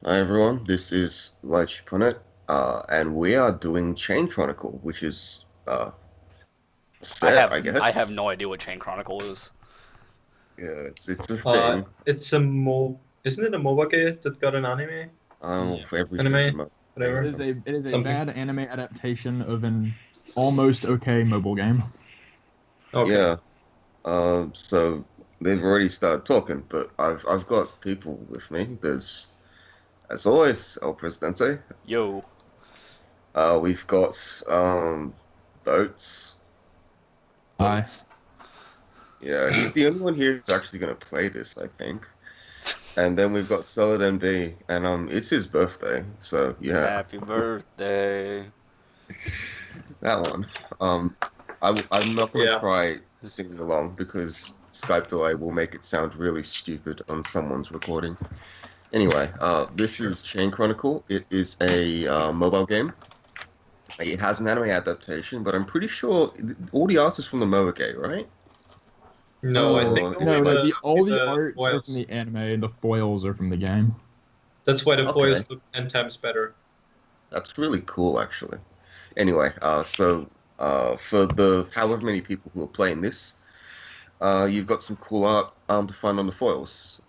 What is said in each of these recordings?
Hi everyone, this is lycheepunnet, and we are doing Chain Chronicle, which is I set, have I I have guess. no idea what Chain Chronicle is. Yeah, it's a thing. Isn't it a MOBA game that got an anime? Everything's a Anime? mobile It game. Whatever. is a Something. bad anime adaptation of an almost okay mobile game. Okay. Yeah, so they've already started talking, but I've got people with me. There's, as always, El Presidente. Yo, We've got Boats. I boats. Yeah, he's the only one here who's actually gonna play this, I think. And then we've got celednb, and it's his birthday, so yeah. Happy birthday. That one. Um, I'm not gonna Yeah. try singing along because Skype delay will make it sound really stupid on someone's recording. Anyway, this Sure. is Chain Chronicle. It is a mobile game. It has an anime adaptation, but I'm pretty sure all the art is from the MOBA game, right? No, I think Or is only it no, like, the all only the the arts are from foils. the anime and the foils are from the game. That's why the okay, foils look 10 times better. that's really cool actually. Anyway, for the however many people who are playing this, you've got some cool art to find on the foils.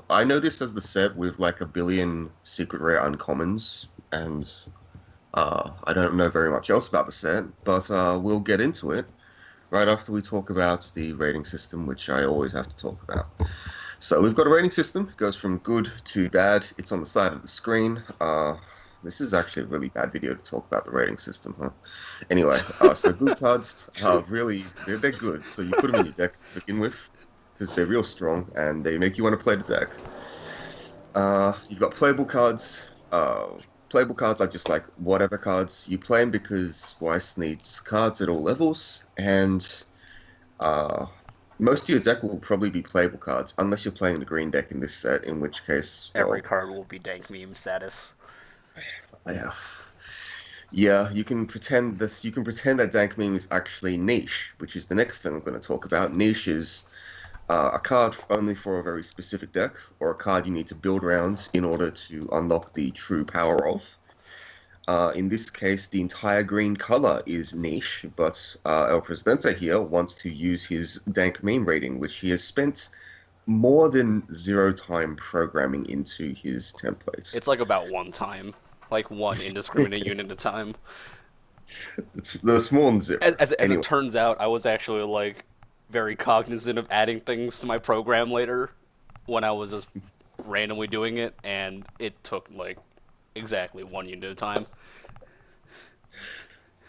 I know this as the set with like a billion secret rare uncommons, and I don't know very much else about the set, but we'll get into it right after we talk about the rating system, which I always have to talk about. So we've got a rating system. It goes from good to bad. It's on the side of the screen. This is actually a really bad video to talk about the rating system, huh? Anyway, so good cards are really they're good. So you put them in your deck to begin with because they're real strong and they make you want to play the deck. You've got playable cards. Playable cards are just like whatever cards you play them because Weiss needs cards at all levels, and uh, most of your deck will probably be playable cards unless you're playing the green deck in this set, in which case, Every well, card will be dank meme status. yeah. Yeah, you can pretend this. You can pretend that dank meme is actually niche, which is the next thing I'm going to talk about. Niche is a card only for a very specific deck, or a card you need to build around in order to unlock the true power of. In this case, the entire green color is niche, but El Presidente here wants to use his dank meme rating, which he has spent more than zero time programming into his template. It's like about one time, like one indiscriminate unit at a time. That's more than zero. As it Anyway. turns out, I was actually like very cognizant of adding things to my program later when I was just randomly doing it, and it took like exactly one unit at a time.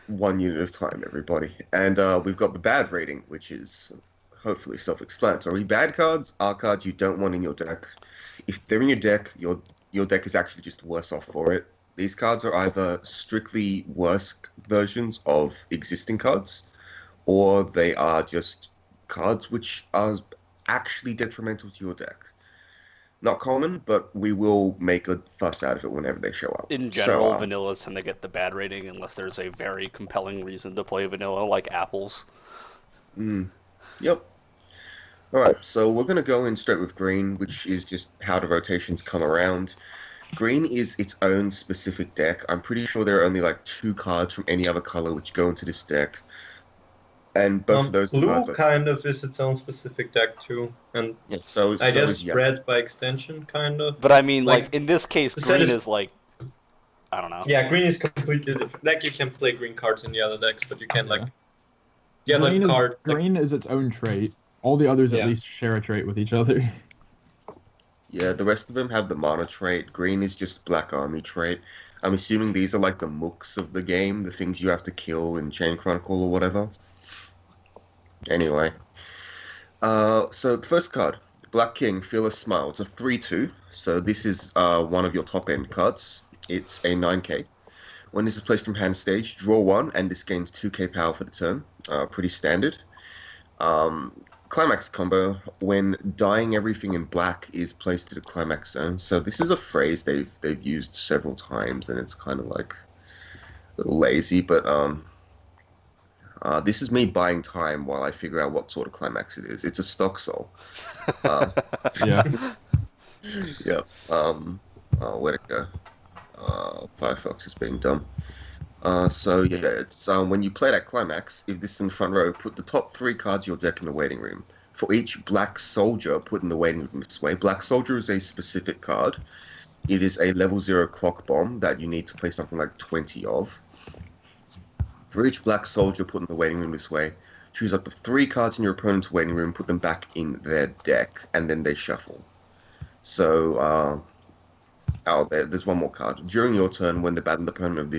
One unit of time, everybody. And we've got the bad rating, which is hopefully self-explanatory. Bad cards are cards you don't want in your deck. If they're in your deck, your deck is actually just worse off for it. These cards are either strictly worse versions of existing cards, or they are just cards which are actually detrimental to your deck. Not common, but we will make a fuss out of it whenever they show up. In So, general, vanillas tend to get the bad rating unless there's a very compelling reason to play vanilla, like apples. mm, yep. All right, so we're going to go in straight with green, which is just how the rotations come around. Green is its own specific deck. I'm pretty sure there are only like two cards from any other color which go into this deck, and both of those Blue cards are kind of is its own specific deck too, and yeah, I so is guess yellow. red by extension, kind of. But I mean, like Like in this case, the set green is is like I don't know. yeah, green is completely different. Like you can play green cards in the other decks, but you can Yeah. like the other card. Like, Green is its own trait. All the others at yeah, least share a trait with each other. Yeah, the rest of them have the mana trait. Green is just Black Army trait. I'm assuming these are like the mooks of the game, the things you have to kill in Chain Chronicle or whatever. Anyway, so the first card, Black King, Fearless Smile. It's a 3/2, so this is one of your top end cards. It's a 9k. When this is placed from hand stage, draw one, and this gains 2k power for the turn. Pretty standard. Um, Climax combo, when dying everything in black is placed to the climax zone. So this is a phrase they've used several times, and it's kind of like a little lazy, but this is me buying time while I figure out what sort of climax it is. It's a stock soul. Uh, Yeah. yeah. Oh, where'd it go? Firefox is being dumb. So yeah, it's when you play that climax, if this is in the front row, put the top 3 cards of your deck in the waiting room. For each black soldier put in the waiting room this way, black soldier is a specific card. It is a level 0 clock bomb that you need to play something like 20 of. For each black soldier put in the waiting room this way, choose up to 3 cards in your opponent's waiting room, put them back in their deck, and then they shuffle. So, there's one more card. During your turn, when the battle opponent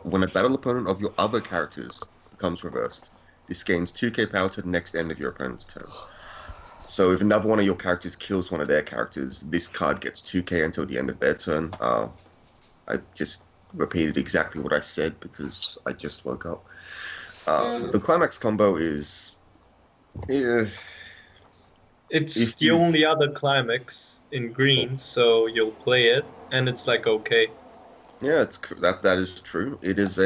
when a battle opponent of your other characters becomes reversed, this gains 2k power to the next end of your opponent's turn. So if another one of your characters kills one of their characters, this card gets 2k until the end of their turn. I just repeated exactly what I said because I just woke up. The climax combo is... It's the only other climax in green, so you'll play it, and it's like okay. Yeah, that is true. It is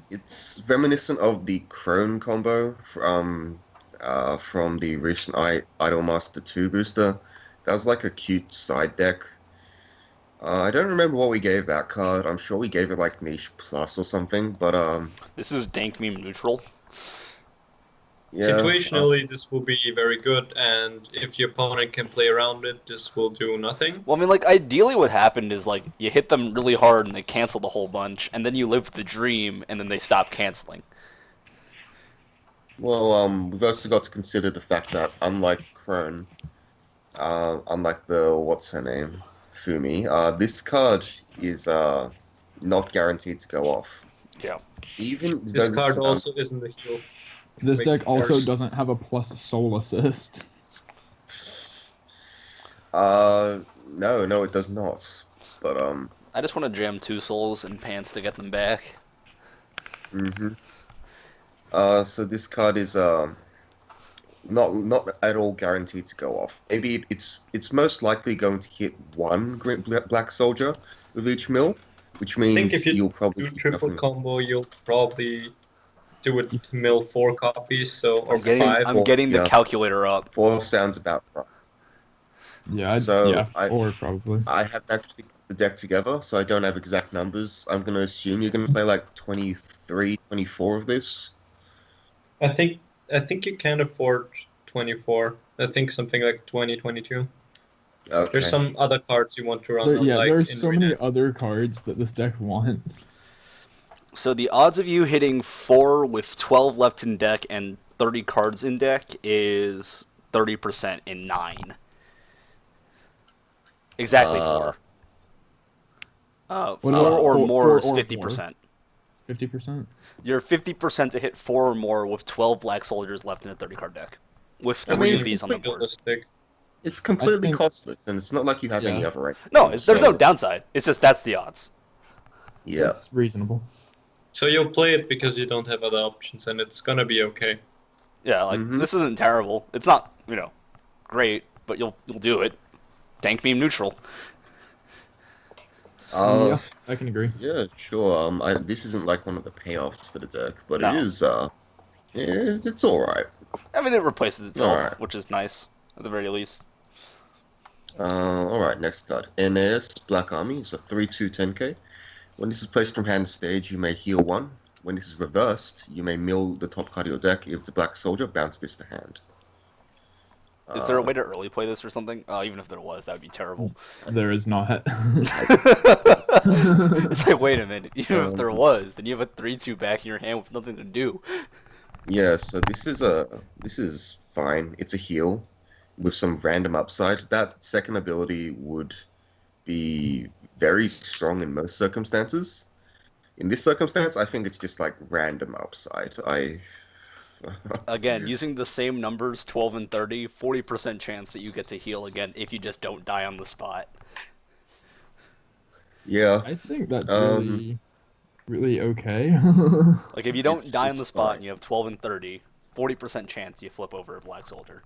it's reminiscent of the Crone combo from the recent Idolmaster 2 booster. That was like a cute side deck. I don't remember what we gave that card. I'm sure we gave it like Niche Plus or something, but This is dank meme neutral. yeah. Situationally, this will be very good, and if your opponent can play around it, this will do nothing. Well, I mean, like, ideally what happened is, like, you hit them really hard and they canceled a whole bunch, and then you live the dream, and then they stop canceling. Well, we've also got to consider the fact that unlike Crone, unlike the what's her name, Fumi, this card is not guaranteed to go off. Yeah. Even This though card also isn't a heal. This Makes deck it also worse. doesn't have a plus soul assist. No, it does not. But I just want to jam 2 souls and pants to get them back. mm-hmm. So this card is not at all guaranteed to go off. Maybe it's most likely going to hit one black soldier with each mill, which I means think if you you'll probably do get triple nothing. combo, you'll probably do it mill 4 copies, so or I'm 5. getting the Yeah. calculator up. 4 sounds about right. Yeah, So, or probably. I haven't actually put the deck together, so I don't have exact numbers. I'm going to assume you're going to play like 23, 24 of this. I think you can afford 24. I think something like 20, 22. Okay. There's some other cards you want to run on, Yeah, like there's in so many Renat. other cards that this deck wants. So the odds of you hitting 4 with 12 left in deck and 30 cards in deck is 30% in 9. Exactly 4. What 4 about or four- more four is or 50%. 50%? You're 50% to hit 4 or more with 12 black soldiers left in a 30-card deck. With I 3 mean, of these on the board. Realistic. It's completely think- costless, and it's not like you have any Yeah. other right. No, there's no downside. It's just that's the odds. Yeah. It's reasonable. So you'll play it because you don't have other options, and it's gonna be okay. Yeah, like, Mhm. this isn't terrible. It's not, great, but you'll do it. Dank meme neutral. Yeah, I can agree. Yeah, sure. This isn't like one of the payoffs for the deck, but No. it is. Yeah, it's all right. I mean, it replaces itself, Alright. which is nice, at the very least. All right. Next card, NAS Black Army. It's a 3/2 10k. When this is placed from hand to stage, you may heal 1. When this is reversed, you may mill the top card of your deck. If it's a black soldier, bounce this to hand. Is there a way to early play this or something? Even if there was, that would be terrible. There is not. It's like, wait a minute. Even if there was, then you have a 3/2 back in your hand with nothing to do. Yeah, so this is fine. It's a heal with some random upside. That second ability would be very strong in most circumstances. In this circumstance, I think it's just like random upside. Again, using the same numbers, 12 and 30, 40% chance that you get to heal again if you just don't die on the spot. Yeah, I think that's Um, really okay. Like, if you don't die on the it's spot fine. and you have 12 and 30, 40% chance you flip over a black soldier.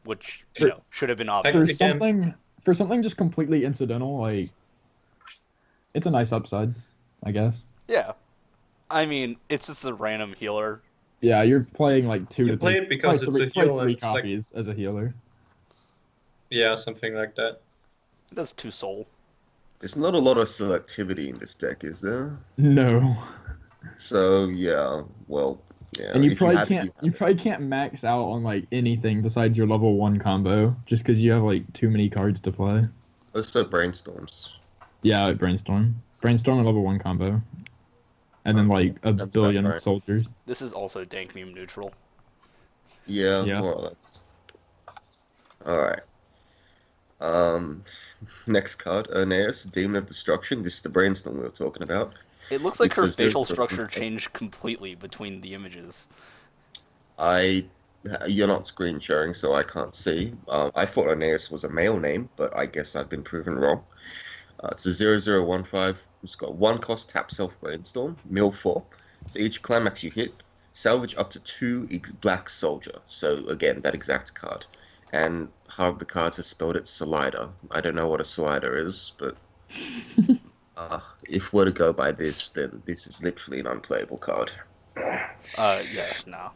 Which, For- should have been for obvious. Again- something just completely incidental, like it's a nice upside, I guess. Yeah. I mean, it's just a random healer. Yeah, you're playing like two You to play three, it because play it's three, a heal play and 3 it's like- copies as a healer. Yeah, something like that. It does 2 soul. There's not a lot of selectivity in this deck, is there? No. So yeah, well, yeah. And you if probably have it, can't you have you it. probably can't max out on like anything besides your level 1 combo just because you have like too many cards to play. Also brainstorms. Yeah, like Brainstorm and level 1 combo. And then like a Sounds about billion right. soldiers. This is also dank meme neutral. Yeah, Yeah. more or less. All right. Um, next card, Aeneas, Demon of Destruction. This is the brainstorm we were talking about. It looks like It's her a facial 0/0. structure changed completely between the images. You're not screen sharing, so I can't see. I thought Aeneas was a male name, but I guess I've been proven wrong. It's a 0/0/15. It's got 1 cost, tap self brainstorm, mill 4. For each climax you hit, salvage up to 2 black soldier. So again, that exact card. And half of the cards have spelled it slider. I don't know what a slider is, but if we're to go by this, then this is literally an unplayable card. Yes, no.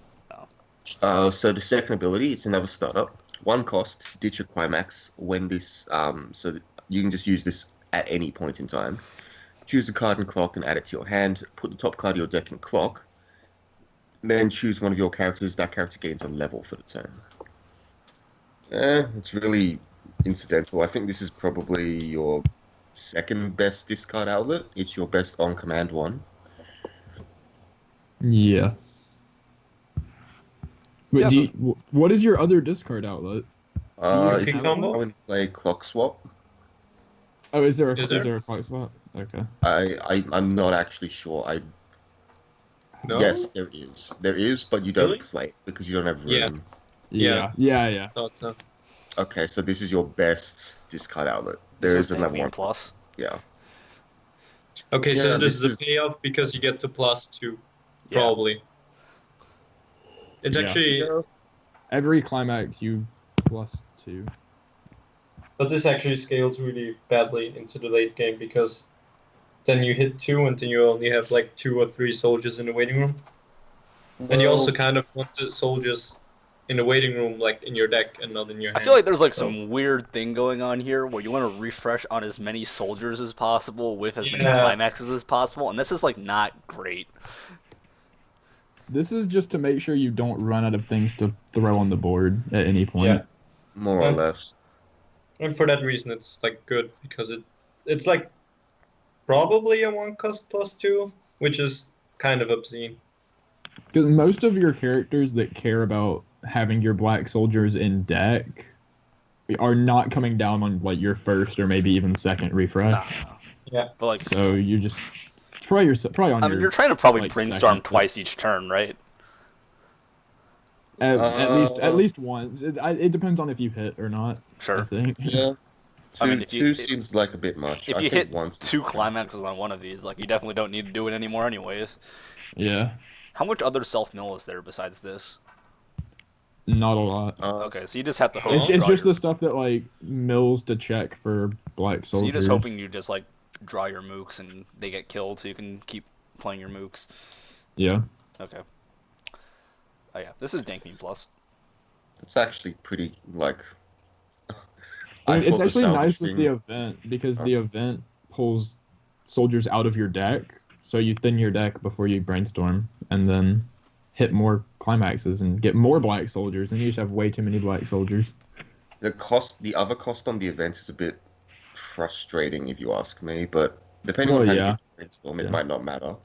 So the second ability, it's another startup. 1 cost, ditch a climax. When this, so that you can just use this at any point in time. Choose a card in clock and add it to your hand. Put the top card of your deck in clock. Then choose one of your characters. That character gains a level for the turn. It's really incidental. I think this is probably your second best discard outlet. It's your best on command one. Yes. But Yeah, what is your other discard outlet? If King you combo? go and play clock swap, Oh, is there Is there? a clock spot? Okay. I'm not actually sure. No? Yes, there is. There is, but you don't Really? play it because you don't have room. Yeah. Yeah. Yeah. Thought so. Okay, so this is your best discard outlet. This There is is dank another meme one. plus. Yeah. Okay, Yeah, so this is a this is- payoff because you get to +2, Yeah. probably. It's Yeah. actually, Every climax you +2. but this actually scales really badly into the late game because then you hit 2 and then you only have like 2 or 3 soldiers in the waiting room. And you also kind of want the soldiers in the waiting room, like in your deck and not in your I hand. feel like there's like So- some weird thing going on here where you want to refresh on as many soldiers as possible with as many Yeah. climaxes as possible, and this is like not great. This is just to make sure you don't run out of things to throw on the board at any point. Yeah. more or Yeah. less. And for that reason, it's like good because it's like probably a 1 cost +2, which is kind of obscene. Because most of your characters that care about having your black soldiers in deck are not coming down on like your first or maybe even second refresh. Nah. Yeah. But like, So you just probably on I your mean, you're trying to probably like, brainstorm second. twice each turn, right? at least once. It depends on if you hit or not. I Sure. think. Yeah. I mean, if you- two seems like a bit much. If I you think hit once 2 climaxes on one of these, like you definitely don't need to do it anymore, anyways. Yeah. How much other self mill is there besides this? Not a lot. Okay, so you just have to hope. It's you draw just your- the stuff that like mills to check for black soldiers. So you're just hoping you just like draw your mooks and they get killed, so you can keep playing your mooks. Yeah. Okay. Oh yeah, this is dank meme plus. It's actually pretty like. It's thought the actually nice salvage with the thing- event because the event pulls soldiers out of your deck, so you thin your deck before you brainstorm, and then hit more climaxes and get more black soldiers, and you just have way too many black soldiers. the other cost on the event is a bit frustrating if you ask me, but depending Well, on how yeah. you brainstorm, it Yeah. might not matter.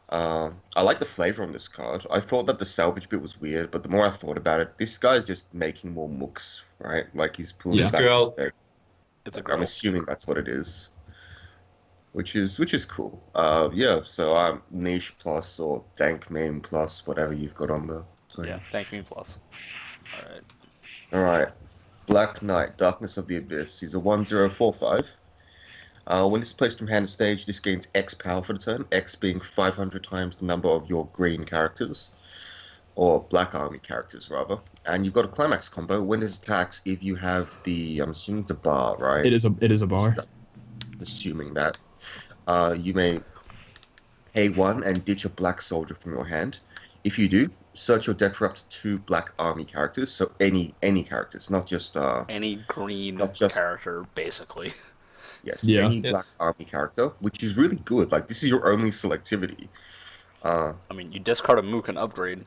I like the flavor on this card. I thought that the salvage bit was weird, but the more I thought about it, this guy's just making more mooks, right? Like he's pulling Yeah. back Girl. the deck. It's a I'm girl. assuming that's what it is, which is cool. Yeah. So niche plus or dank meme plus whatever you've got on the. Yeah, dank meme plus. All right. All right. Black Knight, Darkness of the Abyss. He's a 1/0/45. When it's placed from hand to stage, this gains X power for the turn. X being 500 times the number of your green characters, or Black Army characters rather. And you've got a climax combo. When this attacks, if you have the, I'm assuming it's a bar, right? It is a bar. Assuming that, you may pay 1 and ditch a black soldier from your hand. If you do, search your deck for up to 2 black army characters. So any characters, not just Any green not just character, basically. yes, Yeah. any black Yes. army character, which is really good. Like this is your only selectivity. I mean, you discard a Mook and upgrade.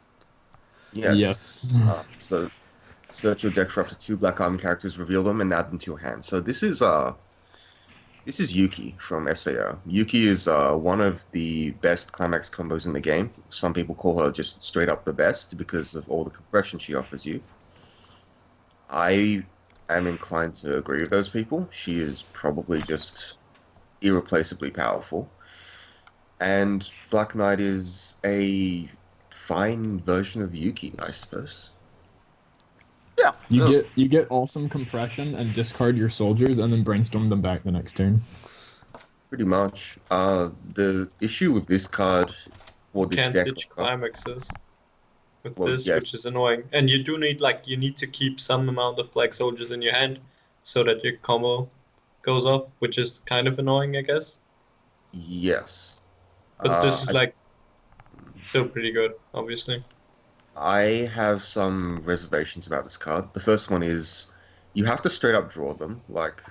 Yes. Yes. So search your deck for up to 2 black army characters, reveal them, and add them to your hand. So this is Yuki from SAO. Yuki is one of the best climax combos in the game. Some people call her just straight up the best because of all the compression she offers you. I am inclined to agree with those people. She is probably just irreplaceably powerful. And Black Knight is a fine version of Yuki, I suppose. Yeah. You get awesome compression and discard your soldiers and then brainstorm them back the next turn. Pretty much. The issue with this card, or this Can't deck, ditch climaxes with Well, this, yes. which is annoying. And you do need you need to keep some amount of black soldiers in your hand so that your combo goes off, which is kind of annoying, I guess. yes. But this is I- still pretty good, obviously. I have some reservations about this card. The first one is you have to straight up draw them. Like,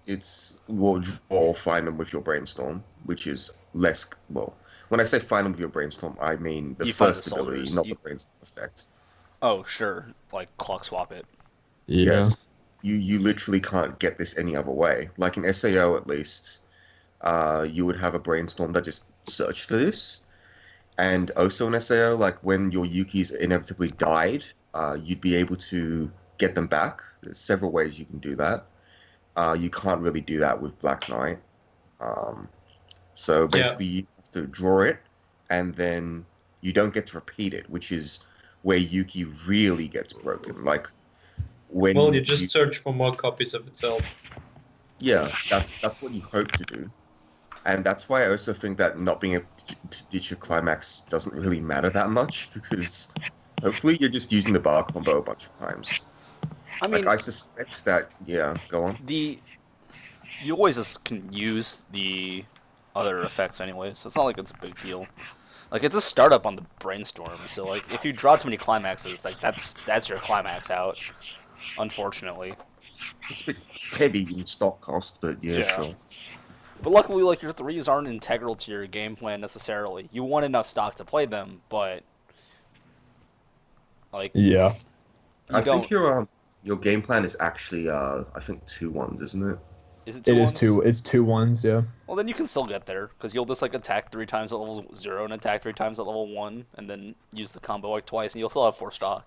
it's well, draw or find them with your brainstorm, which is less. Well, when I say find them with your brainstorm, I mean the You find first the ability, soldiers. not the brainstorm effects. Oh, sure. Like, clock swap it. Yeah. Yes, you literally can't get this any other way. Like in SAO, at least, you would have a brainstorm that just searched for this. And also in SAO, like when your Yukis inevitably died, you'd be able to get them back. There's several ways you can do that. You can't really do that with Black Knight. So basically, you have to draw it, and then you don't get to repeat it, which is where Yuki really gets broken. Like when Well, you just search for more copies of itself. yeah, that's what you hope to do. And that's why I also think that not being able to ditch your climax doesn't really matter that much, because hopefully you're just using the bar combo a bunch of times. I mean, Like, I suspect that, yeah, go on. you always just can use the other effects anyway, so it's not like it's a big deal. Like, it's a startup on the brainstorm, so like if you draw too many climaxes, like that's your climax out. Unfortunately. It's a bit heavy in stock cost, but yeah, Yeah. sure. But luckily, like, your threes aren't integral to your game plan necessarily. You want enough stock to play them, but like Yeah. you I don't. think your game plan is actually I think 2-1s, isn't it? Is it two It is ones? two. It's 2-1s. Yeah. Well, then you can still get there because you'll just like attack 3 times at level 0 and attack 3 times at level 1, and then use the combo like twice, and you'll still have 4 stock.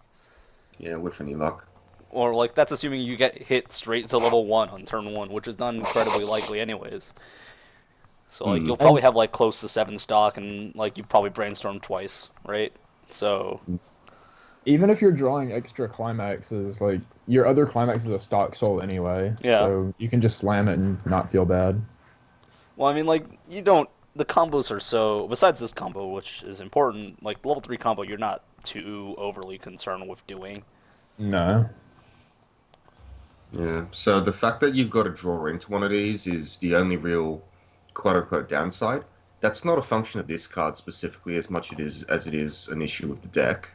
Yeah, with any luck. Or like that's assuming you get hit straight to level 1 on turn 1, which is not incredibly likely anyways. So like you'll probably have like close to 7 stock, and like you probably brainstorm twice, right? So Even if you're drawing extra climaxes, like your other climax is a stock soul anyway. Yeah. So you can just slam it and not feel bad. well, I mean like you don't. The combos are so. Besides this combo, which is important, like the level 3 combo, you're not too overly concerned with doing. No. Yeah. So the fact that you've got to draw into one of these is the only real quote-unquote downside. That's not a function of this card specifically as much as it is an issue with the deck.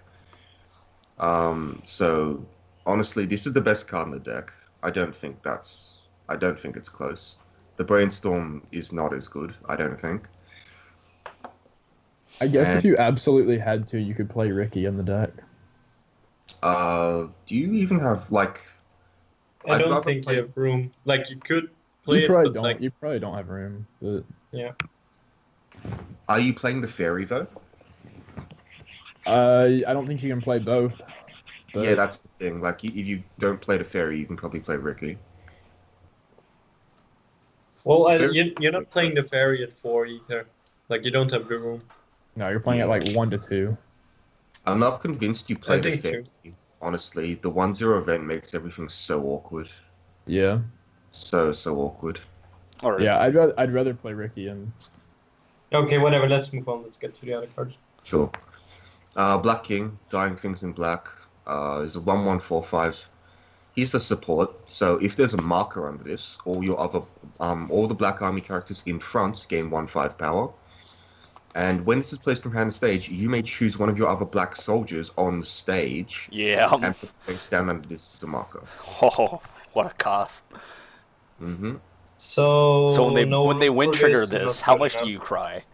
So honestly, this is the best card in the deck. I don't think it's close. The brainstorm is not as good, I don't think. I guess And- if you absolutely had to, you could play Ricky in the deck. Do you even have like I I'd don't rather think play- you have room. Like, you could play You it, probably but don't. like, You probably don't have room. But are you playing the fairy though? I don't think you can play both. But Yeah, that's the thing. Like if you don't play the fairy, you can probably play Ricky. well, Very- you're not playing the fairy at 4 either. Like, you don't have the room. no, you're playing at like 1 to 2. I'm not convinced you play I the think fairy. Honestly, the 1-0 event makes everything so awkward. Yeah. So awkward. All right. Yeah, I'd rather play Ricky and Okay, whatever. Let's move on. Let's get to the other cards. Sure. Black King, Dying Things in Black, is a 1/1/4/5. He's the support, so if there's a marker under this, all the Black Army characters in front gain 1/5 power. And when this is placed from hand to stage, you may choose one of your other black soldiers on stage Yeah. and put the face down under this as a marker. Oh, what a cost. Mm-hmm. So when they no when they room win for trigger this, this, not how good much do enough. you cry?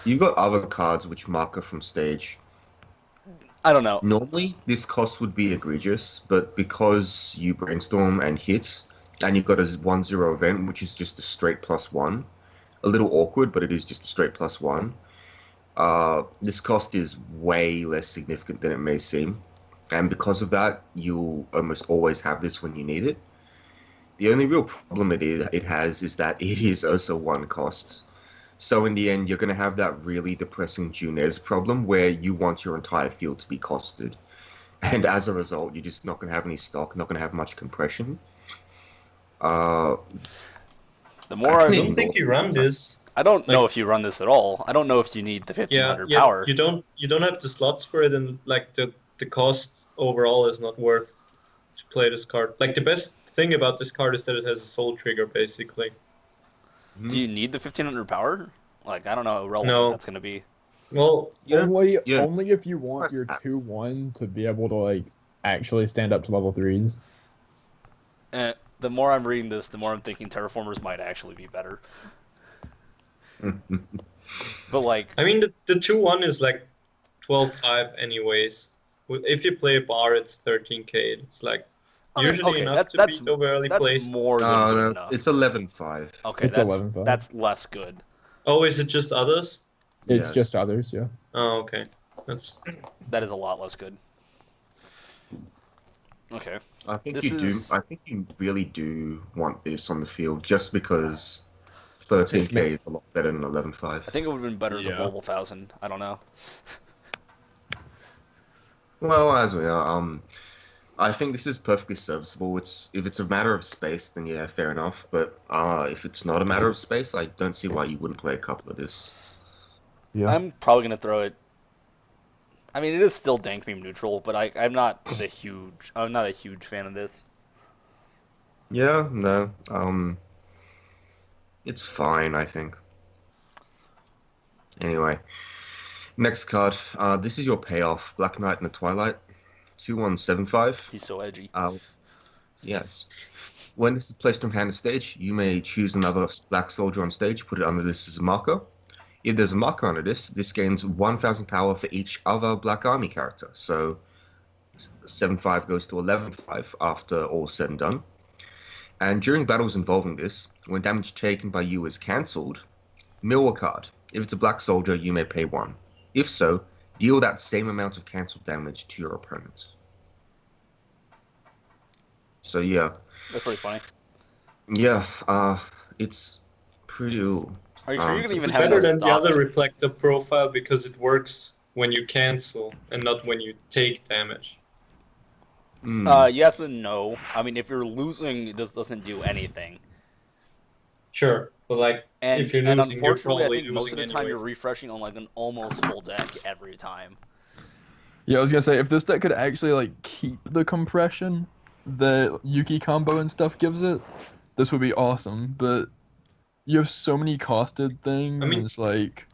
You got other cards which marker from stage. I don't know. Normally, this cost would be egregious, but because you brainstorm and hit, and you've got a 1-0 event, which is just a straight +1, a little awkward, but it is just a straight +1. This cost is way less significant than it may seem, and because of that, you'll almost always have this when you need it. The only real problem it has is that it is also one cost. So in the end, you're going to have that really depressing Junez problem where you want your entire field to be costed. And as a result, you're just not going to have any stock, not going to have much compression. The I more I can I don't even think go- you run this. I don't know Like- if you run this at all. I don't know if you need the Yeah, 1500 yeah. power. You don't have the slots for it, and like the cost overall is not worth to play this card. Like the best thing about this card is that it has a soul trigger, basically. Do you need the 1500 power? Like, I don't know how relevant No. that's going to be. Well, Yeah, only yeah. only if you It's want nice your to have. 2/1 to be able to like actually stand up to level 3s. The more I'm reading this, the more I'm thinking Terraformers might actually be better. But, like, I mean, the 2-1 is like 12-5 anyways. If you play a bar, it's 13k. It's like I mean, usually okay, enough to that's beat over early that's plays. more than No, good no, enough. it's 11-5. Okay, It's that's 11-5. that's less good. Oh, is it just others? It's Yes. just others, yeah. Oh, okay. That's That is a lot less good. Okay. I think This you do. is- I think you really do want this on the field, just because 13k is a lot better than 11-5. I think it would have been better as a Yeah. global 1000. I don't know. Well, as we are, I think this is perfectly serviceable. If it's a matter of space, then yeah, fair enough. But if it's not a matter of space, I don't see why you wouldn't play a couple of this. Yeah. I'm probably gonna throw it. I mean, it is still dank meme neutral, but I'm not a huge fan of this. Yeah, no, it's fine, I think. Anyway, next card. This is your payoff, Black Knight in the Twilight, 2175. He's so edgy. Yes. When this is placed from hand to stage, you may choose another black soldier on stage, put it under this as a marker. If there's a marker under this gains 1000 power for each other black army character. So 7-5 goes to 11-5 after all said and done. And during battles involving this, when damage taken by you is cancelled, mill a card. If it's a black soldier, you may pay 1. If so, deal that same amount of cancelled damage to your opponent. So yeah, That's pretty funny. yeah, it's pretty. Are you sure you can even it's have better this than the stocked? other reflective profile because it works when you cancel and not when you take damage. Yes and no. I mean, if you're losing, this doesn't do anything. Sure, but like And, if you're and losing, you're unfortunately, I probably think most of the losing time you're anyways. refreshing on like an almost full deck every time. Yeah, I was gonna say if this deck could actually like keep the compression that Yuki combo and stuff gives it, this would be awesome. But you have so many costed things, I mean- and it's like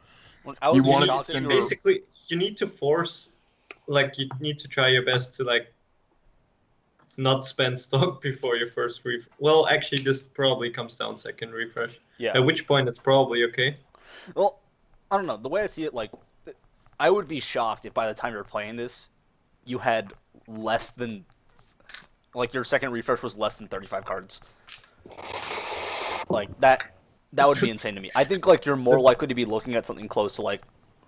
Like, I would You be wanna shocked if send you were- Basically, you need to force, like you need to try your best to like not spend stock before your first refresh. Well, actually, this probably comes down second refresh. Yeah. At which point it's probably okay. Well, I don't know. The way I see it, like, I would be shocked if by the time you're playing this, you had less than, like, your second refresh was less than 35 cards. Like, that would be insane to me. I think, like, you're more likely to be looking at something close to, like,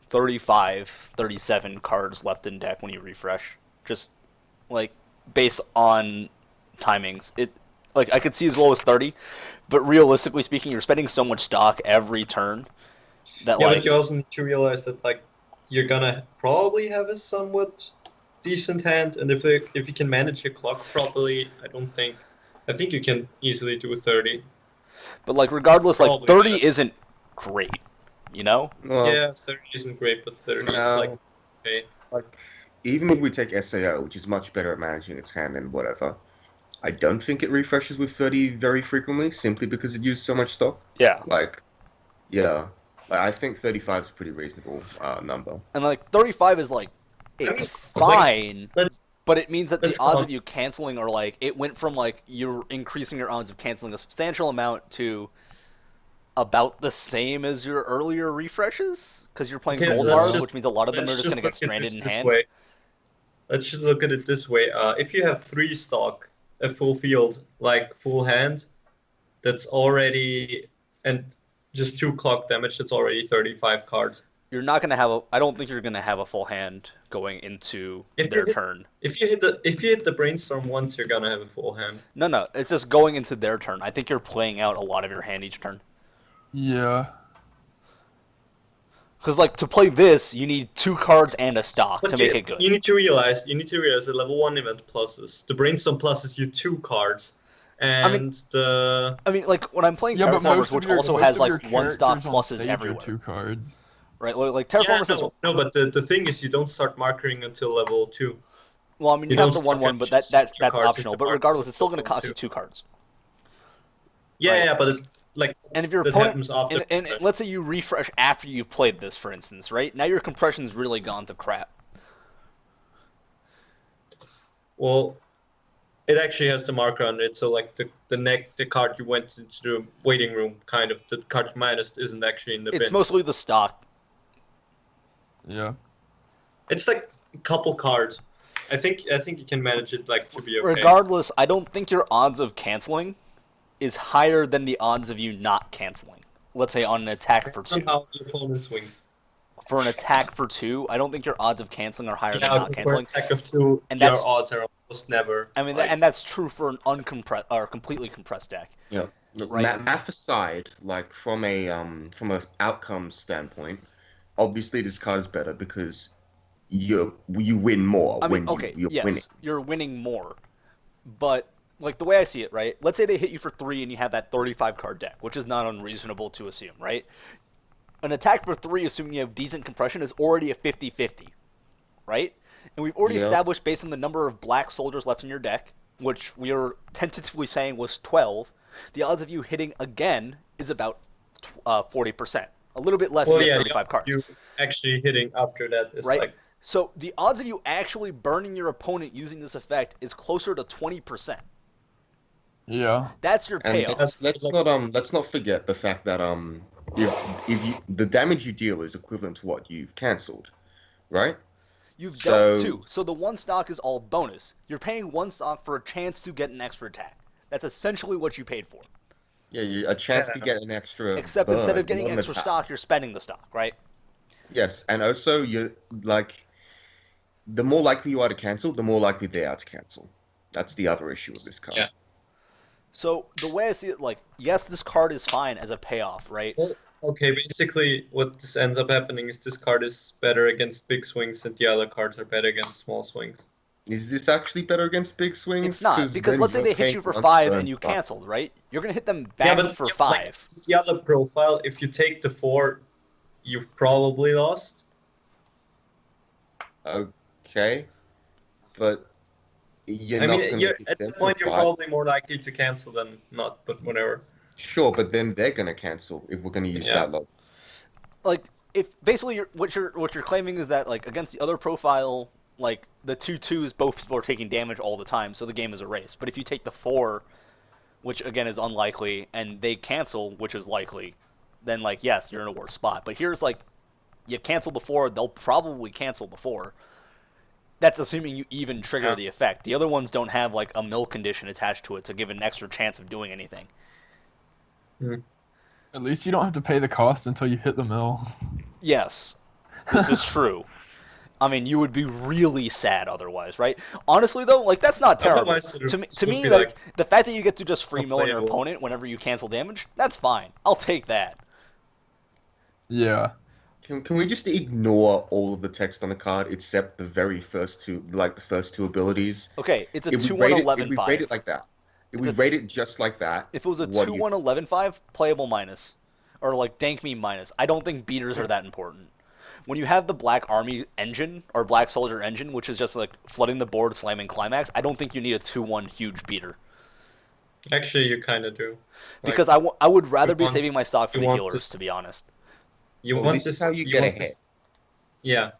35, 37 cards left in deck when you refresh. Just, like, based on timings. Like, I could see as low as 30, but realistically speaking, you're spending so much stock every turn that, Yeah, like... but you also need to realize that like you're gonna probably have a somewhat decent hand, and if you can manage your clock properly, I think you can easily do 30. But, like, regardless, like, Probably 30 yes. isn't great, you know? Well, Yeah, 30 isn't great, but 30 is no. like okay. Like, even if we take SAO, which is much better at managing its hand and whatever, I don't think it refreshes with 30 very frequently, simply because it uses so much stock. Yeah. Like, Yeah, like, I think 35 is a pretty reasonable number. And like 35 is like I it's mean, fine, let's but it means that the let's odds not. of you canceling are like it went from like you're increasing your odds of canceling a substantial amount to about the same as your earlier refreshes because you're playing Okay, gold let's bars, just which means a lot of them are let's just going just to look get at stranded this in this hand. way. Let's just look at it this way. If you have 3 stock, a full field, like full hand, that's already and just 2 clock damage. That's already 35 cards. You're not going to have a. I don't think you're going to have a full hand going into If their you hit, turn. if you hit the brainstorm once, you're gonna have a full hand. No, it's just going into their turn. I think you're playing out a lot of your hand each turn. Yeah. Because like to play this, you need 2 cards and a stock to make it good. You need to realize the level 1 event pluses. The brainstorm pluses you 2 cards, and the I mean, like when I'm playing Yeah, but Terraformars, most which of your, also most has of your like 1 stock characters on pluses stage are everywhere, 2 cards. right? Like yeah, Terraformars has. no, but the thing is, you don't start markering until level 2. Well, I mean, you you have don't the 1/1, start but just that's your cards optional. into But markers regardless, it's still until going to cost you level 2 cards. Yeah, Right. yeah, but it's like And if your that opponent, happens after. and let's say you refresh after you've played this, for instance, right? Now your compression's really gone to crap. Well, it actually has the marker on it, so like the card you went into the waiting room, kind of the card minus isn't actually in the It's bin. mostly the stock. Yeah. It's like a couple cards. I think you can manage it like to be okay. Regardless, I don't think your odds of canceling is higher than the odds of you not canceling. Let's say on an attack for 2. Somehow the opponent swings. For an attack for 2, I don't think your odds of canceling are higher than Yeah, not for canceling. attack of 2, And your that's- odds are almost never. I mean, like, and that's true for an uncompressed or completely compressed deck. Yeah. Look, Right. math aside, like from a outcome standpoint, obviously this card is better because you win more I mean, when okay, you're yes, winning. you're winning more, but like the way I see it, right? Let's say they hit you for 3 and you have that 35 card deck, which is not unreasonable to assume, right? An attack for 3, assuming you have decent compression, is already a 50-50, right? And we've already Yeah. established, based on the number of black soldiers left in your deck, which we are tentatively saying was 12, the odds of you hitting again is about 40%. A little bit less well, if you yeah, have 35 cards. you actually hitting after that is Right? like So the odds of you actually burning your opponent using this effect is closer to 20%. Yeah. That's your And payoff. let's not forget the fact that if you the damage you deal is equivalent to what you've cancelled, right? You've dealt so- 2. So the 1 stock is all bonus. You're paying 1 stock for a chance to get an extra attack. That's essentially what you paid for. Yeah, a chance to Yeah. get an extra. Except instead burn, of getting not an extra attack. stock, you're spending the stock, right? Yes, and also you're like, the more likely you are to cancel, the more likely they are to cancel. That's the other issue with this card. Yeah. So the way I see it, like, yes, this card is fine as a payoff, right? Well, okay, basically what this ends up happening is this card is better against big swings and the other cards are better against small swings. Is this actually better against big swings? It's not, because then let's say you're they hit paying you for one 5 burn and you stock. canceled, right? You're going to hit them back for yeah, 5. like, the other profile, if you take the 4, you've probably lost. Okay, but you're I not mean, gonna you're, hit at them the for point you're 5. probably more likely to cancel than not, but whatever. Sure, but then they're gonna cancel if we're gonna use Yeah. that logic. Like, if basically what you're claiming is that, like, against the other profile, like, the 2/2s, both people are taking damage all the time, so the game is a race. But if you take the 4, which again is unlikely, and they cancel, which is likely, then, like, yes, you're in a worse spot. But here's, like, you cancel the 4, they'll probably cancel the 4. That's assuming you even trigger Yeah. the effect. The other ones don't have, like, a mill condition attached to it to give an extra chance of doing anything. At least you don't have to pay the cost until you hit the mill. Yes, this is true. I mean, you would be really sad otherwise, right? Honestly, though, like, that's not terrible. Otherwise, it To would me, be like, the fact that you get to just free mill on your unplayable. opponent whenever you cancel damage, that's fine. I'll take that. Yeah. Can we just ignore all of the text on the card except the very first two, like the first 2 abilities? Okay, it's a If we 2-1 rate it, if 11 we rate 5. it like that, if If we it's- rate it just like that, If it was a what do you- 2-1 11 5, playable minus. Or, like, dank me minus. I don't think beaters are that important. When you have the Black Army engine, or Black Soldier engine, which is just, like, flooding the board, slamming climax, I don't think you need a 2-1 huge beater. Actually, you kind of do. Because I would rather be want- saving my stock for you the want healers, this- to be honest. You Well, want this this. is how you you get want ahead. this- Yeah.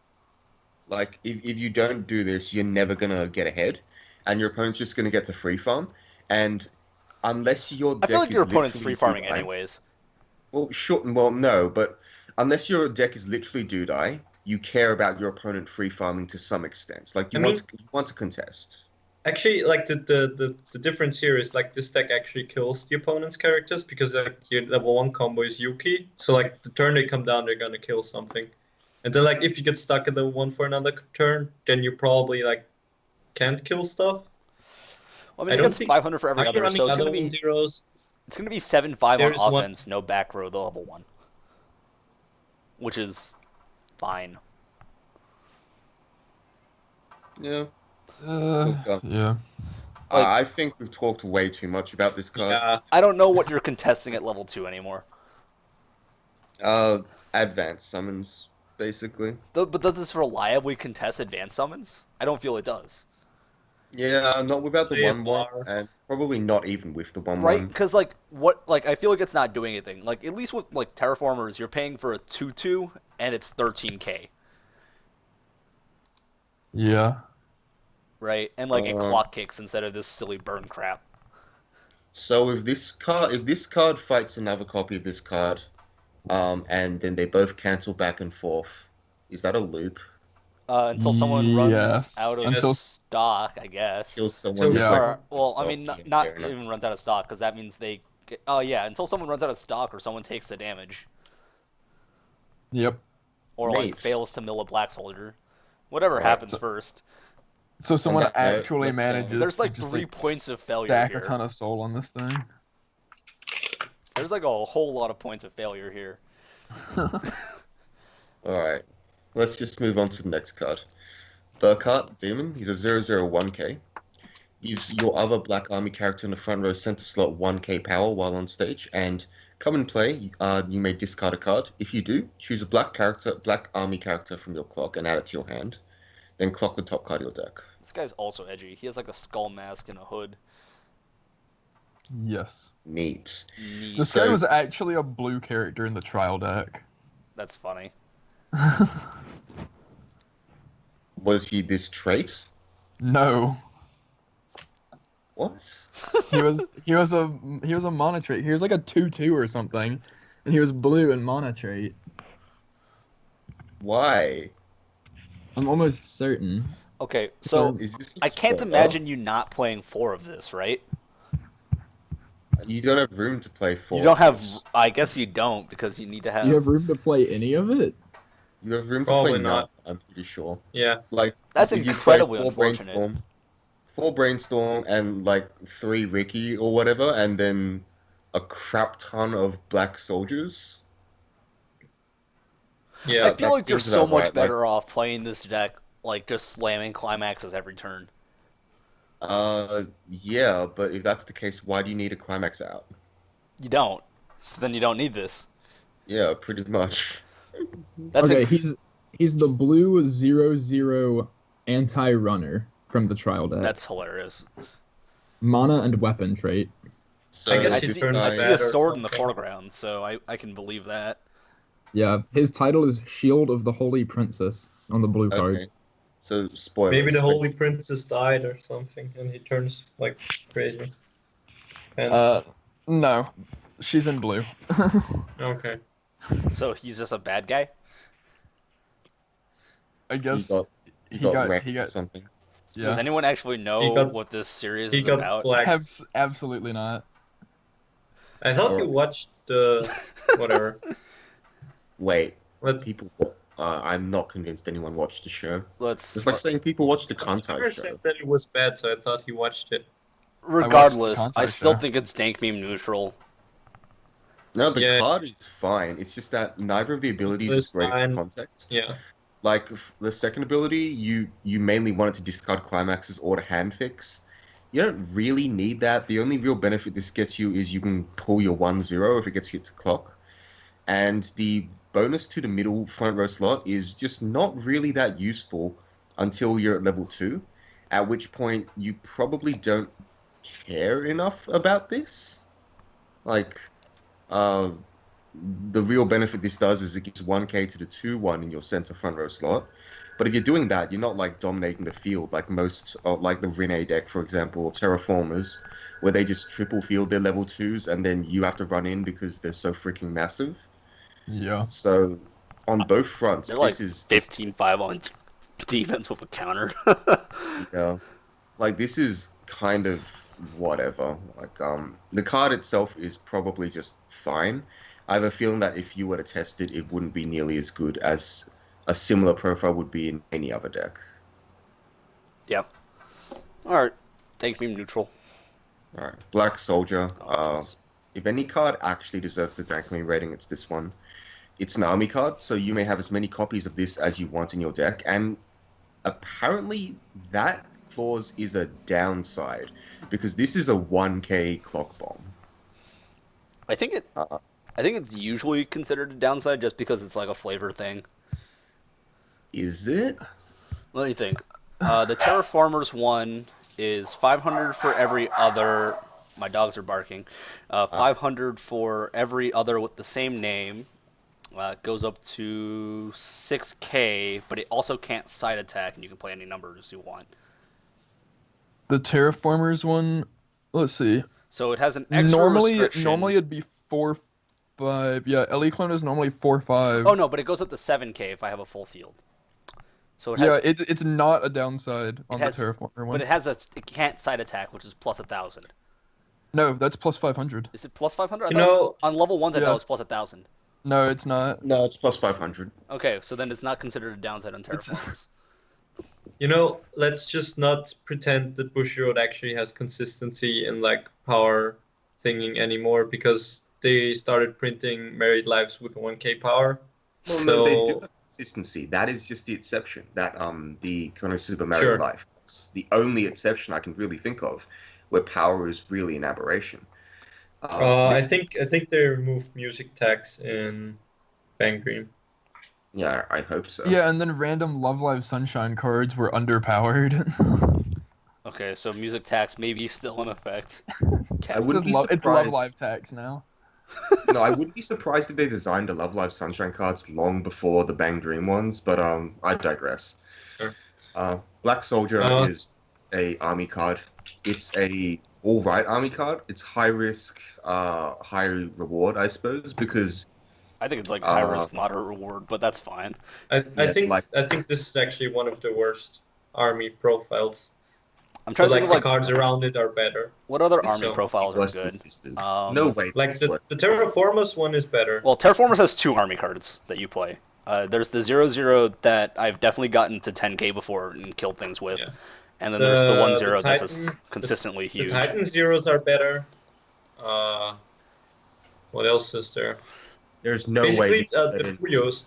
Like, if you don't do this, you're never gonna get ahead, and your opponent's just gonna get to free farm. And unless your I deck feel like is your opponent's literally free farming do-die- anyways. Well, sure. Well, no, but unless your deck is literally do-die, you care about your opponent free farming to some extent. Like, you want to contest. Actually, like the difference here is like this deck actually kills the opponent's characters because like your level 1 combo is Yuki. So like the turn they come down, they're gonna kill something. And then like if you get stuck at level 1 for another turn, then you probably like can't kill stuff. Well, I mean, I it don't gets think- 500 for every Are you other, running so it's other gonna be 1-0s? 7-5 There's on one- offense, no back row, the level 1, which is fine. Yeah. Yeah. Like- I think we've talked way too much about this card. Yeah. I don't know what you're contesting at level 2 anymore. Advanced summons, basically. But does this reliably contest advanced summons? I don't feel it does. Yeah, not without the They 1/1, are. and probably not even with the 1/1. Right? Because, like, I feel like it's not doing anything. Like, at least with, like, Terraformers, you're paying for a 2/2, and it's 13k. Yeah. Right? And, like, it Uh, clock kicks instead of this silly burn crap. So if this card fights another copy of this card, and then they both cancel back and forth, is that a loop? Until someone runs Yes. out of Until- stock, I guess. Kills someone. Yeah. Or, well, I Stop, mean, yeah, not fair enough. even runs out of stock, because that means they... Oh, yeah, until someone runs out of stock or someone takes the damage. Yep. Or, like, Nice. fails to mill a black soldier. Whatever Alright, happens so- first. So someone that note, actually let's, manages. There's, like, to just, 3 points of failure stack here. a ton of soul on this thing. There's, like, a whole lot of points of failure here. Alright, let's just move on to the next card. Burkhart, Demon, he's a 0/0/1k. Gives your other Black Army character in the front row center slot 1k power while on stage, and come and play, you may discard a card. If you do, choose a Black Army character from your clock and add it to your hand. Then clock the top card of your deck. This guy's also edgy. He has, like, a skull mask and a hood. Yes. Neat. Neat. This So- guy was actually a blue character in the trial deck. That's funny. Was he this trait? No. What? He was a mana trait. He was like a 2/2 or something. And he was blue and mana trait. Why? I'm almost certain. Okay, so Is this a I can't spoiler? imagine you not playing 4 of this, right? You don't have room to play 4. You don't have... I guess you don't, because you need to have... Do you have room to play any of it? You have room to Probably play not. none, I'm pretty sure. Yeah. Like That's if you play incredibly 4 unfortunate. Brainstorm, 4 Brainstorm and like 3 Ricky or whatever, and then a crap ton of black soldiers. Yeah. I feel that like you're seems so about much right, better off playing this deck, like, just slamming climaxes every turn. Yeah, but if that's the case, why do you need a climax out? You don't. So then you don't need this. Yeah, pretty much. That's Okay, he's the blue 0/0 anti-runner from the trial deck. That's hilarious. Mana and weapon trait. So I guess I he this see, turns I guy- see bad a or sword in the something. foreground, so I can believe that. Yeah, his title is Shield of the Holy Princess on the blue card. Okay. So spoilers. Maybe the Holy Princess died or something, and he turns like crazy. And, No. She's in blue. okay. So he's just a bad guy? I He guess. got, he he got got- wrecked he got- or something. Yeah. Does anyone actually know He got- what this series He is got about? black. Absolutely not. I thought you watched the whatever. Wait, Let's. people. I'm not convinced anyone watched the show. Let's... It's like saying people watched the He Kantai show. said that it was bad, so I thought he watched it. Regardless, watched the I Kantai still show. think it's dank meme neutral. No, the Yeah. card is fine. It's just that neither of the abilities is This great time- for context. Yeah. Like the second ability, you mainly wanted to discard climaxes or to hand fix. You don't really need that. The only real benefit this gets you is you can pull your 1/0 if it gets hit to clock. And the bonus to the middle front row slot is just not really that useful until you're at level 2, at which point you probably don't care enough about this. Like, uh, the real benefit this does is it gives 1k to the 2/1 in your center front row slot. But if you're doing that, you're not like dominating the field like most, like the Rene deck, for example, or Terraformers, where they just triple field their level 2s and then you have to run in because they're so freaking massive. Yeah. So on both fronts, They're like this is 15-5 on defense with a counter. yeah, like this is kind of whatever. Like the card itself is probably just fine. I have a feeling that if you were to test it, it wouldn't be nearly as good as a similar profile would be in any other deck. Yeah. Alright. Take me neutral. All right, Black Soldier. Oh, If any card actually deserves the Dankling rating, it's this one. It's an army card, so you may have as many copies of this as you want in your deck, and apparently that clause is a downside because this is a 1k clock bomb. I think it's usually considered a downside just because it's like a flavor thing. Is it? Let me think. The Terraformars one is 500 for every other. My dogs are barking. 500 for every other with the same name. It goes up to 6k, but it also can't side attack, and you can play any numbers you want. The Terraformers one, let's see. So it has an extra restriction. Normally it'd be 4-5. Yeah, LE clone is normally 4-5. Oh no, but it goes up to 7k if I have a full field. So it has, Yeah, it's not a downside on has, the Terraformer one. but it can't side attack, which is plus 1,000. No, that's plus 500. Is it plus 500? You know, on level ones, I thought yeah. it was plus 1,000. No, it's not. No, it's plus 500. Okay, so then it's not considered a downside on Terraformers. You know, let's just not pretend that Bushiroad actually has consistency in like power thinging anymore because they started printing Married Lives with 1k power. Well, so no, they do have consistency. That is just the exception. That the Konosuba Married Sure. Life. It's the only exception I can really think of where power is really an aberration. I think they removed music tags in Bang Dream. Yeah, I hope so. Yeah, and then random Love Live Sunshine cards were underpowered. Okay, so music tax may be still in effect. I wouldn't be It's Love surprised. Live tax now. No, I wouldn't be surprised if they designed the Love Live Sunshine cards long before the Bang Dream ones, but I digress. Sure. Black Soldier is a army card. It's a all-right army card. It's high risk, high reward, I suppose, because I think it's like high risk, moderate reward, but that's fine. I Yes, think like- I think this is actually one of the worst army profiles. I'm trying But to like think the of like cards around it are better. what other army So- profiles are Western good. Sisters. No way. Like the Terraformers one is better. Well, Terraformers has 2 army cards that you play. There's the 0/0 that I've definitely gotten to 10k before and killed things with. Yeah. And then there's the 1/0 the that's Titan- consistently The huge. Titan Zeros are better. What else is there? There's no Basically, way. the Puyos.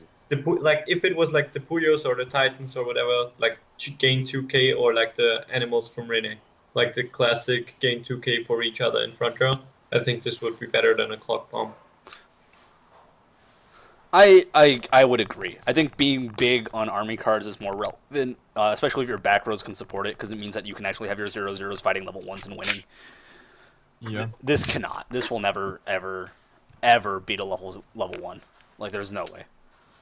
Like if it was like the Puyos or the Titans or whatever, like gain 2k, or like the animals from Rene, like the classic gain 2k for each other in front row. I think this would be better than a clock bomb. I would agree. I think being big on army cards is more relevant, especially if your back rows can support it, because it means that you can actually have your 0/0s fighting level 1s and winning. Yeah. This cannot. This will never, ever beat a level 1. Like, there's no way.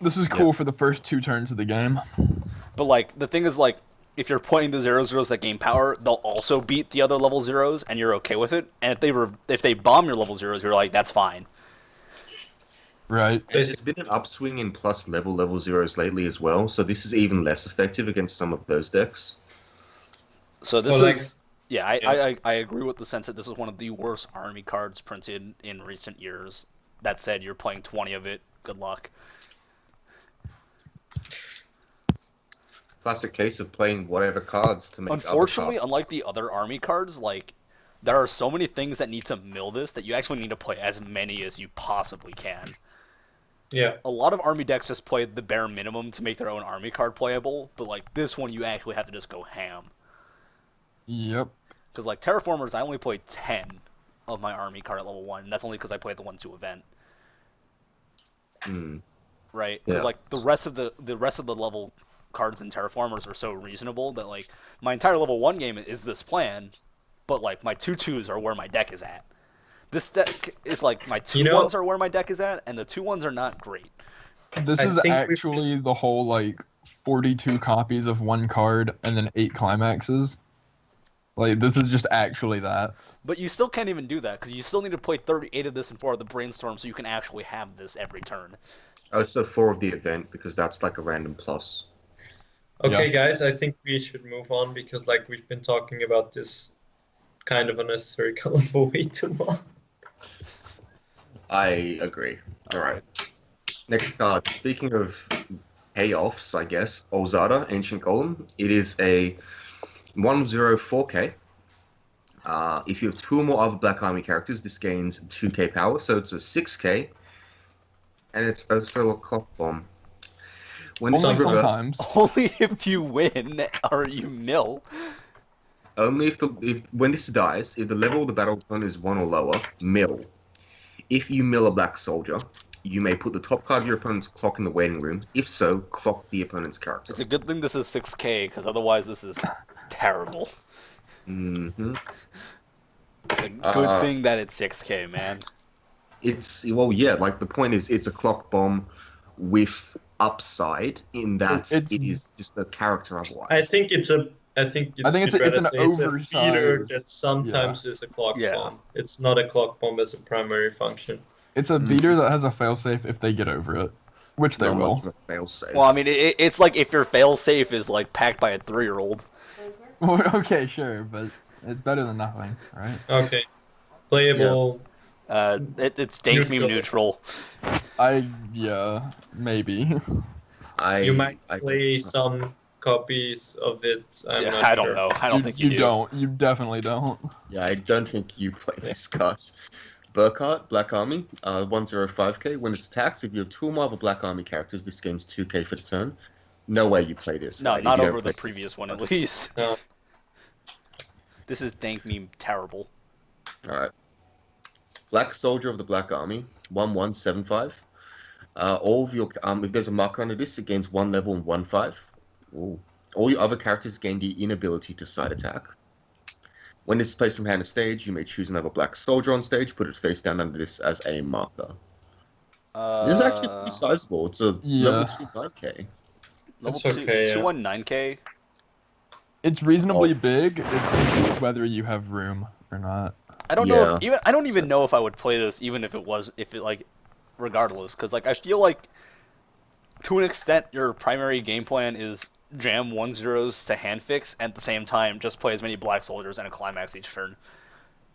This is cool for the first 2 turns of the game. But, like, the thing is, like, if you're playing the 0/0s that gain power, they'll also beat the other level 0s, and you're okay with it. And if they bomb your level 0s, you're like, that's fine. Right. There's been an upswing in plus level zeros lately as well, so this is even less effective against some of those decks. So this Well, is... Yeah, I agree with the sense that this is one of the worst army cards printed in recent years. That said, you're playing 20 of it. Good luck. Classic case of playing whatever cards to make. Unfortunately, other unlike the other army cards, like, there are so many things that need to mill this that you actually need to play as many as you possibly can. Yeah. A lot of army decks just play the bare minimum to make their own army card playable, but like this one you actually have to just go ham. Yep. Because like Terraformers, I only played 10 of my army card at level 1, and that's only because I played the 1/2 event. Right? Because Yeah. like the rest of the level cards in Terraformers are so reasonable that like my entire level 1 game is this plan, but like my 2/2s are where my deck is at. This deck is like my 2/1s You know- are where my deck is at, and the 2/1s are not great. This I is think we- actually the whole like 42 copies of one card and then 8 climaxes. Like this is just actually that. But you still can't even do that because you still need to play 38 of this and 4 of the brainstorm so you can actually have this every turn. Oh, so 4 of the event because that's like a random plus. Okay, Yeah. guys, I think we should move on because like we've been talking about this kind of unnecessary color for way too long. I agree. All right. Next card. Speaking of payoffs, I guess, Olzada, Ancient Golem. It is a 1/04K. If you have 2 or more other Black Army characters, this gains 2K power, so it's a 6K. And it's also a clock bomb. When this Only is reversed, sometimes. Only if you win or you mill. only if when this dies, if the level of the battle opponent is 1 or lower, mill. If you mill a black soldier, you may put the top card of your opponent's clock in the waiting room. If so, clock the opponent's character. It's a good thing this is 6K because otherwise this is terrible. Mm-hmm. It's a good thing that it's 6K, man. It's yeah. Like the point is, it's a clock bomb with upside in that It's- it is just a character otherwise. I think it's a. I think I think it's you'd a- it's rather an say it's a beater oversized- that sometimes is a clock Yeah. bomb. It's not a clock bomb as a primary function. It's a beater that has a failsafe if they get over it, which they Not much will. of a fail safe. Well, I mean, it's like if your failsafe is like packed by a 3-year-old. Okay, sure, but it's better than nothing, right? Okay. Playable. It's dank meme neutral. Yeah, maybe. You might play some copies of it. I'm not I don't sure. know. I don't think you do. don't. You definitely don't. Yeah, I don't think you play this card. Burkhardt, Black Army, 1/05K. When it's attacked, if you have 2 or more of Black Army characters, this gains 2K for the turn. No way you play this. No, right? not You over don't the play- previous one at least. No. This is dank meme terrible. Alright. Black Soldier of the Black Army, 1175. All of your if there's a marker under this, it gains 1 level and 1/5. Ooh. All your other characters gain the inability to side attack. When this is placed from hand to stage, you may choose another Black Soldier on stage, put it face down under this as a marker. This is actually pretty sizable. It's a Yeah. level 2 5K. Level That's okay, yeah. 219K. It's reasonably big. It's just whether you have room or not. I don't know. Yeah. I don't even know if I would play this, even if it like, regardless, because like I feel like, to an extent, your primary game plan is jam 1/0s to hand fix, and at the same time just play as many black soldiers and a climax each turn.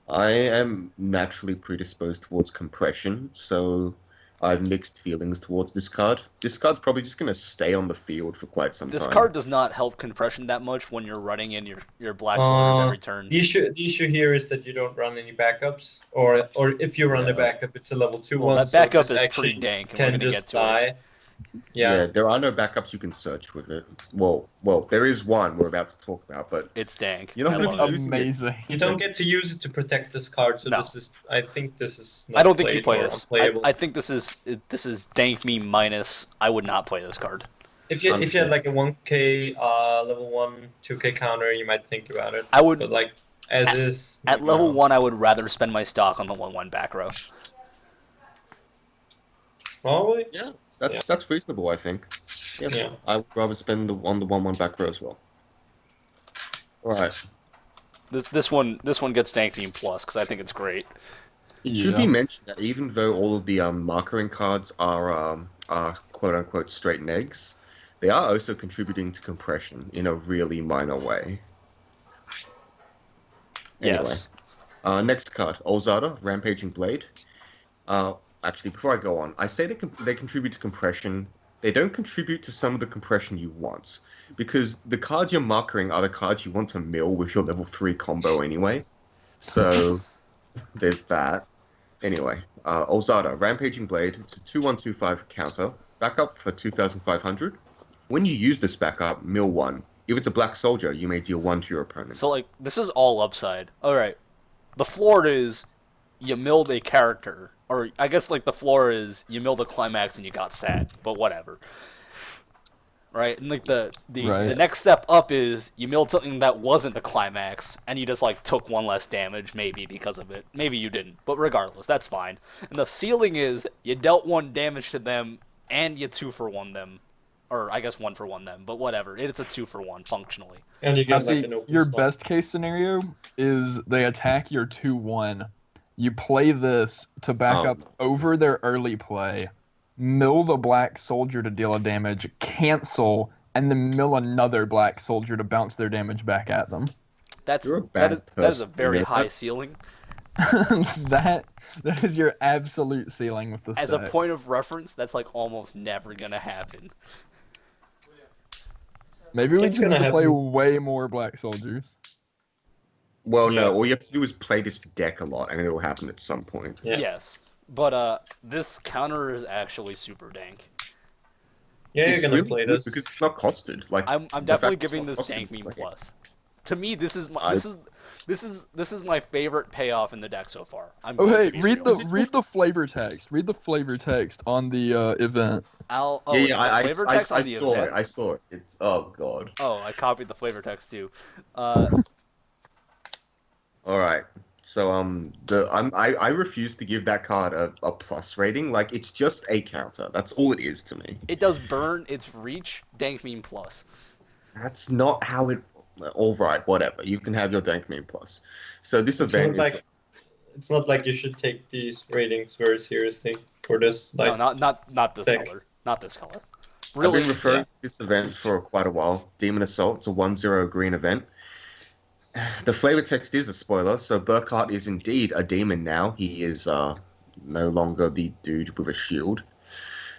I am naturally predisposed towards compression, so I have mixed feelings towards this card. This card's probably just going to stay on the field for quite some This time. card does not help compression that much when you're running in your black soldiers every turn. The issue here is that you don't run any backups, or if you run a backup, it's a level 2 Well, one. that so backup this is actually pretty dank, and we're can gonna just get to it. die. Yeah. There are no backups you can search with it. Well, there is one we're about to talk about, but It's dank. You don't I have love to it. use it. Amazing. You don't get to use it to protect this card, so No. I think this is not I don't think you played play or this. unplayable. I think this is dank me minus. I would not play this card. If you had like a 1K level 1 2K counter, you might think about it. I would But like as is at no. level 1. I would rather spend my stock on the 1/1 back row. Probably. yeah, that's reasonable, I think. Yeah. I would rather spend on the 1/1 back row as well. Alright. This one gets dank meme plus because I think it's great. It should Yeah. be mentioned that even though all of the markering cards are quote-unquote straight negs, they are also contributing to compression in a really minor way. Anyway. Yes. Next card, Olzada, Rampaging Blade. Actually, before I go on, I say they contribute to compression. They don't contribute to some of the compression you want, because the cards you're markering are the cards you want to mill with your level 3 combo anyway. So, there's that. Anyway, Olzada, Rampaging Blade. It's a 2/1/2/5 counter. Backup for 2,500. When you use this backup, mill 1. If it's a black soldier, you may deal 1 to your opponent. So like this is all upside. All right. The floor is you milled a character, or I guess like the floor is you milled a climax and you got sad, but whatever. right? And like the Right. next step up is you milled something that wasn't a climax, and you just like took one less damage, maybe because of it. Maybe you didn't, but regardless, that's fine. And the ceiling is you dealt 1 damage to them, and you 2-for-1 them, or I guess 1-for-1 them, but whatever. It's a 2-for-1 functionally. And you Now, get like see, an open your slot. best case scenario is they attack your 2-1. You play this to back Oh. up over their early play, mill the black soldier to deal a damage, cancel, and then mill another black soldier to bounce their damage back at them. You're a bad That is a person, very you know high that? ceiling. that is your absolute ceiling with this As a deck. point of reference, that's like almost never gonna happen. Maybe we It's just need gonna to play happen. way more black soldiers. Well, Yeah. no. All you have to do is play this deck a lot, and it'll happen at some point. Yeah. Yes, but this counter is actually super dank. Yeah, you're It's gonna really play good this. because it's not costed. Like I'm the definitely fact it's giving not this costed dank is meme like- plus. To me, this is my favorite payoff in the deck so far. I'm Oh going hey, to be read real. the flavor text. Read the flavor text on the event. Oh, yeah, wait, yeah. the flavor text I on the saw event? it. I saw it. It's oh god. Oh, I copied the flavor text too. All right. So I refuse to give that card a plus rating. Like it's just a counter. That's all it is to me. It does burn its reach, dank meme plus. That's not how it. All right, whatever. You can have your dank meme plus. So this It's event not is like it's not like you should take these ratings very seriously for this. Like, No, not this deck. color. Not this color. I've Really? been referring yeah. to this event for quite a while. Demon Assault. It's a 1/0 green event. The flavor text is a spoiler. So Burkhart is indeed a demon now. He is no longer the dude with a shield.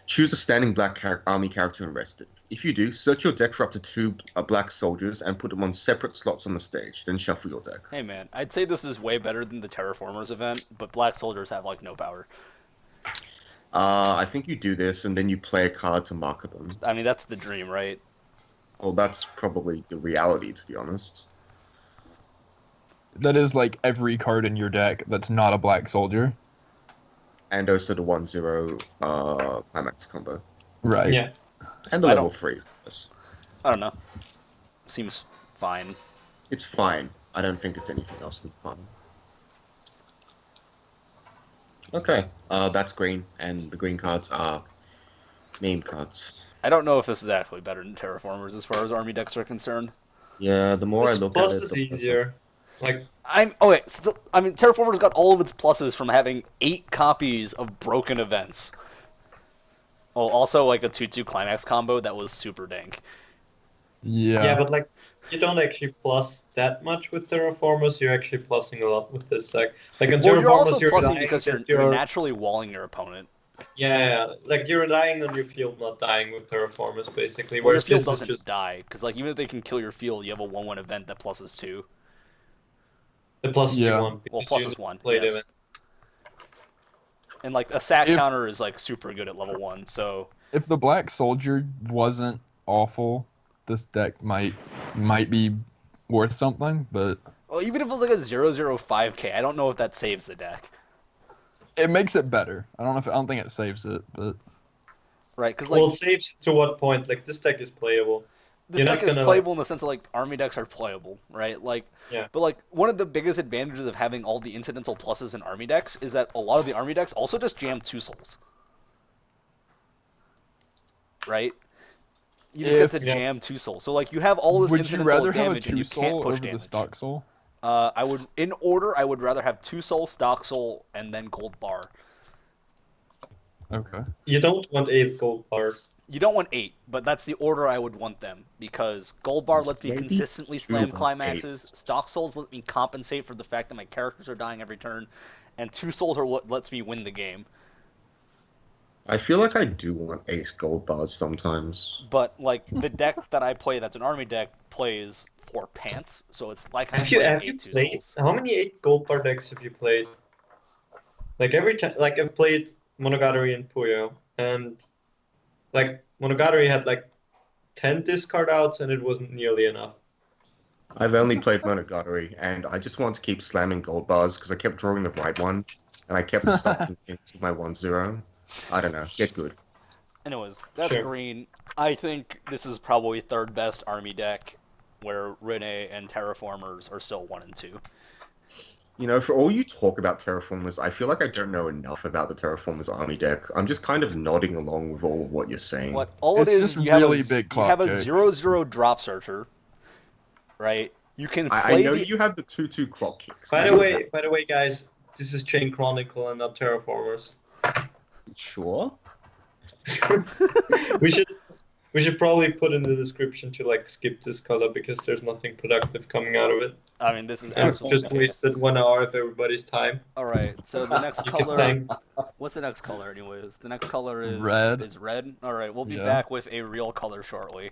Choose a standing black army character and rest it. If you do, search your deck for up to 2 black soldiers and put them on separate slots on the stage. Then shuffle your deck. Hey man, I'd say this is way better than the Terraformars event, but black soldiers have like no power. I think you do this and then you play a card to marker them. I mean, that's the dream, right? Well, that's probably the reality, to be honest. That is like every card in your deck that's not a black soldier. And also the 1/0 climax combo. Right. yeah. And the I level don't- 3. Yes. I don't know. Seems fine. It's fine. I don't think it's anything else than fine. Okay, that's green, and the green cards are meme cards. I don't know if this is actually better than Terraformers as far as army decks are concerned. Yeah, the more I This look plus at it, is the less easier. Like, I mean, Terraformers got all of its pluses from having 8 copies of broken events. Oh, also like a 2/2 climax combo that was super dank. yeah, but like, you don't actually plus that much with Terraformers. You're actually plussing a lot with this deck. Like in Well, Terraformers, you're also you're plussing relying because that you're naturally walling your opponent. yeah, like you're relying on your field not dying with Terraformers, basically. Well, your Whereas field this is doesn't just die, because like even if they can kill your field, you have a 1/1 event that pluses 2. the plus Yeah. 2/1. Well, because plus you is 1. played Yes. it. And like a sat If- counter is like super good at level 1, so If the black soldier wasn't awful, this deck might be worth something, but well, even if it was like a 0/0/5k, I don't know if that saves the deck. it makes it better. I don't think it saves it, but Right, because like Well, it saves to what point? Like this deck is playable. this you're deck not is gonna, playable in the sense that like army decks are playable, right? Like, Yeah. But like one of the biggest advantages of having all the incidental pluses in army decks is that a lot of the army decks also just jam 2 souls. Right? You just get to Yeah. jam 2 souls. So like you have all this would you incidental rather have a damage and you 2 can't soul push over the damage. stock soul? I would, in order, I would rather have 2 soul, stock soul, and then gold bar. Okay. You don't want 8 gold bars. You don't want 8, but that's the order I would want them, because gold bar lets me Maybe consistently 2 slam on climaxes, stock souls let me compensate for the fact that my characters are dying every turn, and 2 souls are what lets me win the game. I feel like I do want ace gold bars sometimes. But like the deck that I play, that's an army deck, plays 4 pants, so it's like I'm Have you playing 8 2 played? souls. How many 8 gold bar decks have you played? Like every time, like I've played Monogatari and Puyo, and like Monogatari had like 10 discard outs, and it wasn't nearly enough. I've only played Monogatari, and I just want to keep slamming gold bars because I kept drawing the right one, and I kept stocking into my 1/0. I don't know. Get good. Anyways, that's Sure. green. I think this is probably third best army deck, where Rene and Terraformers are still 1 and 2. You know, for all you talk about Terraformers, I feel like I don't know enough about the Terraformers army deck. I'm just kind of nodding along with all of what you're saying. What all It's it is, just you have really a, big you clock have a jokes. 0/0 drop searcher, right? You can I play know the. you have the 2/2 clock kicks. By the way, guys, this is Chain Chronicle and not Terraformers. Sure. We should probably put in the description to like skip this color because there's nothing productive coming out of it. I mean, this is And absolutely just the case. wasted 1 hour of everybody's time. All right, so the next You can color. thank. What's the next color, anyways? The next color is Red. Is red. All right, we'll be Yeah. back with a real color shortly.